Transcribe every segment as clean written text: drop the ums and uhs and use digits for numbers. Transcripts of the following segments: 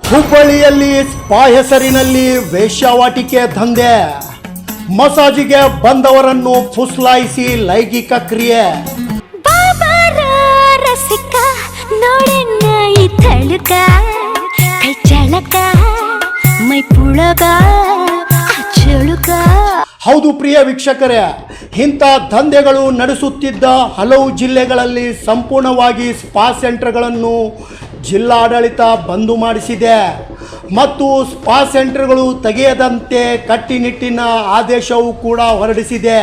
ಹುಬ್ಬಳ್ಳಿಯಲ್ಲಿ ಸ್ಪಾ ಹೆಸರಿನಲ್ಲಿ ವೇಶ್ಯಾವಾಟಿಕೆ ದಂಧೆ, ಮಸಾಜಿಗೆ ಬಂದವರನ್ನು ಫುಸ್ಲಾಯಿಸಿ ಲೈಂಗಿಕ ಕ್ರಿಯೆ. ಹೌದು ಪ್ರಿಯ ವೀಕ್ಷಕರೇ, ಇಂಥ ದಂಧೆಗಳು ನಡೆಸುತ್ತಿದ್ದ ಹಲವು ಜಿಲ್ಲೆಗಳಲ್ಲಿ ಸಂಪೂರ್ಣವಾಗಿ ಸ್ಪಾ ಸೆಂಟರ್ಗಳನ್ನು ಜಿಲ್ಲಾಡಳಿತ ಬಂದು ಮಾಡಿಸಿದೆ ಮತ್ತು ಸ್ಪಾ ಸೆಂಟರ್ಗಳು ತೆಗೆಯದಂತೆ ಕಟ್ಟುನಿಟ್ಟಿನ ಆದೇಶವೂ ಕೂಡ ಹೊರಡಿಸಿದೆ.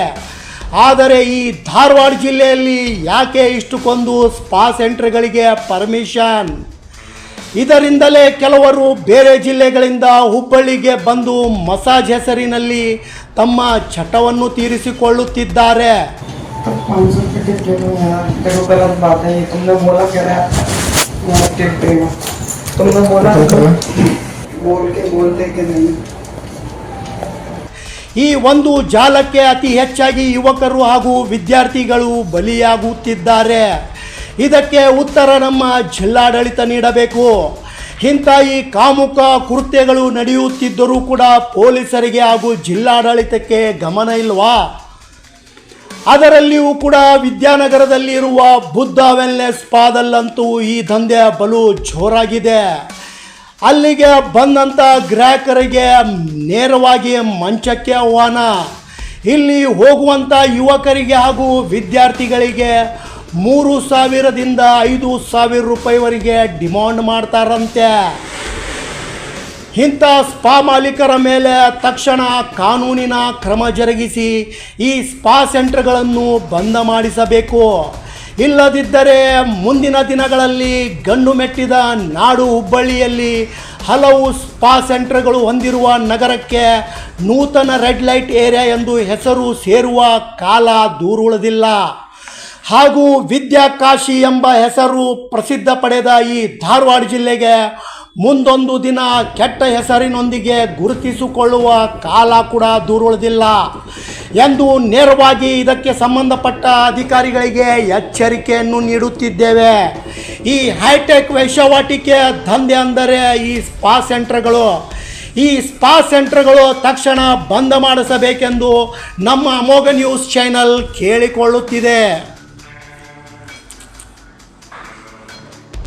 ಆದರೆ ಈ ಧಾರವಾಡ ಜಿಲ್ಲೆಯಲ್ಲಿ ಯಾಕೆ ಇಷ್ಟಕ್ಕೊಂದು ಸ್ಪಾ ಸೆಂಟರ್ಗಳಿಗೆ ಪರ್ಮಿಷನ್? ಇದರಿಂದಲೇ ಕೆಲವರು ಬೇರೆ ಜಿಲ್ಲೆಗಳಿಂದ ಹುಬ್ಬಳ್ಳಿಗೆ ಬಂದು ಮಸಾಜ್ ಹೆಸರಿನಲ್ಲಿ ತಮ್ಮ ಚಟವನ್ನು ತೀರಿಸಿಕೊಳ್ಳುತ್ತಿದ್ದಾರೆ. ಈ ಒಂದು ಜಾಲಕ್ಕೆ ಅತಿ ಹೆಚ್ಚಾಗಿ ಯುವಕರು ಹಾಗೂ ವಿದ್ಯಾರ್ಥಿಗಳು ಬಲಿಯಾಗುತ್ತಿದ್ದಾರೆ. ಇದಕ್ಕೆ ಉತ್ತರ ನಮ್ಮ ಜಿಲ್ಲಾಡಳಿತ ನೀಡಬೇಕು. ಇಂಥ ಈ ಕಾಮುಕ ಕೃತ್ಯಗಳು ನಡೆಯುತ್ತಿದ್ದರೂ ಕೂಡ ಪೊಲೀಸರಿಗೆ ಹಾಗೂ ಜಿಲ್ಲಾಡಳಿತಕ್ಕೆ ಗಮನ ಇಲ್ವಾ? ಅದರಲ್ಲಿಯೂ ಕೂಡ ವಿದ್ಯಾನಗರದಲ್ಲಿರುವ ಬುದ್ಧ ವೆಲ್ನೆಸ್ ಸ್ಪಾದಲ್ಲಂತೂ ಈ ದಂಧೆ ಬಲು ಜೋರಾಗಿದೆ. ಅಲ್ಲಿಗೆ ಬಂದಂಥ ಗ್ರಾಹಕರಿಗೆ ನೇರವಾಗಿ ಮಂಚಕ್ಕೆ ಆಹ್ವಾನ. ಇಲ್ಲಿ ಹೋಗುವಂಥ ಯುವಕರಿಗೆ ಹಾಗೂ ವಿದ್ಯಾರ್ಥಿಗಳಿಗೆ 3,000ದಿಂದ 5,000 ರೂಪಾಯಿವರೆಗೆ ಡಿಮಾಂಡ್ ಮಾಡ್ತಾರಂತೆ. ಇಂಥ ಸ್ಪಾ ಮಾಲೀಕರ ಮೇಲೆ ತಕ್ಷಣ ಕಾನೂನಿನ ಕ್ರಮ ಜರುಗಿಸಿ ಈ ಸ್ಪಾ ಸೆಂಟರ್ಗಳನ್ನು ಬಂದ್ ಮಾಡಿಸಬೇಕು. ಇಲ್ಲದಿದ್ದರೆ ಮುಂದಿನ ದಿನಗಳಲ್ಲಿ ಗಂಡು ಮೆಟ್ಟಿದ ನಾಡು ಹುಬ್ಬಳ್ಳಿಯಲ್ಲಿ ಹಲವು ಸ್ಪಾ ಸೆಂಟರ್ಗಳು ಹೊಂದಿರುವ ನಗರಕ್ಕೆ ನೂತನ ರೆಡ್ ಲೈಟ್ ಏರಿಯಾ ಎಂದು ಹೆಸರು ಸೇರುವ ಕಾಲ ದೂರುಳಿದಿಲ್ಲ. ಹಾಗೂ ವಿದ್ಯಾಕಾಶಿ ಎಂಬ ಹೆಸರು ಪ್ರಸಿದ್ಧ ಪಡೆದ ಈ ಧಾರವಾಡ ಜಿಲ್ಲೆಗೆ ಮುಂದೊಂದು ದಿನ ಕೆಟ್ಟ ಹೆಸರಿನೊಂದಿಗೆ ಗುರುತಿಸಿಕೊಳ್ಳುವ ಕಾಲ ಕೂಡ ದೂರುಳಿದಿಲ್ಲ ಎಂದು ನೇರವಾಗಿ ಇದಕ್ಕೆ ಸಂಬಂಧಪಟ್ಟ ಅಧಿಕಾರಿಗಳಿಗೆ ಎಚ್ಚರಿಕೆಯನ್ನು ನೀಡುತ್ತಿದ್ದೇವೆ. ಈ ಹೈಟೆಕ್ ವೇಶ್ಯಾವಾಟಿಕೆ ದಂಧೆ ಅಂದರೆ ಈ ಸ್ಪಾ ಸೆಂಟರ್ಗಳು. ಈ ಸ್ಪಾ ಸೆಂಟರ್ಗಳು ತಕ್ಷಣ ಬಂದ್ ಮಾಡಿಸಬೇಕೆಂದು ನಮ್ಮ ಅಮೋಘ ನ್ಯೂಸ್ ಚಾನೆಲ್ ಕೇಳಿಕೊಳ್ಳುತ್ತಿದೆ.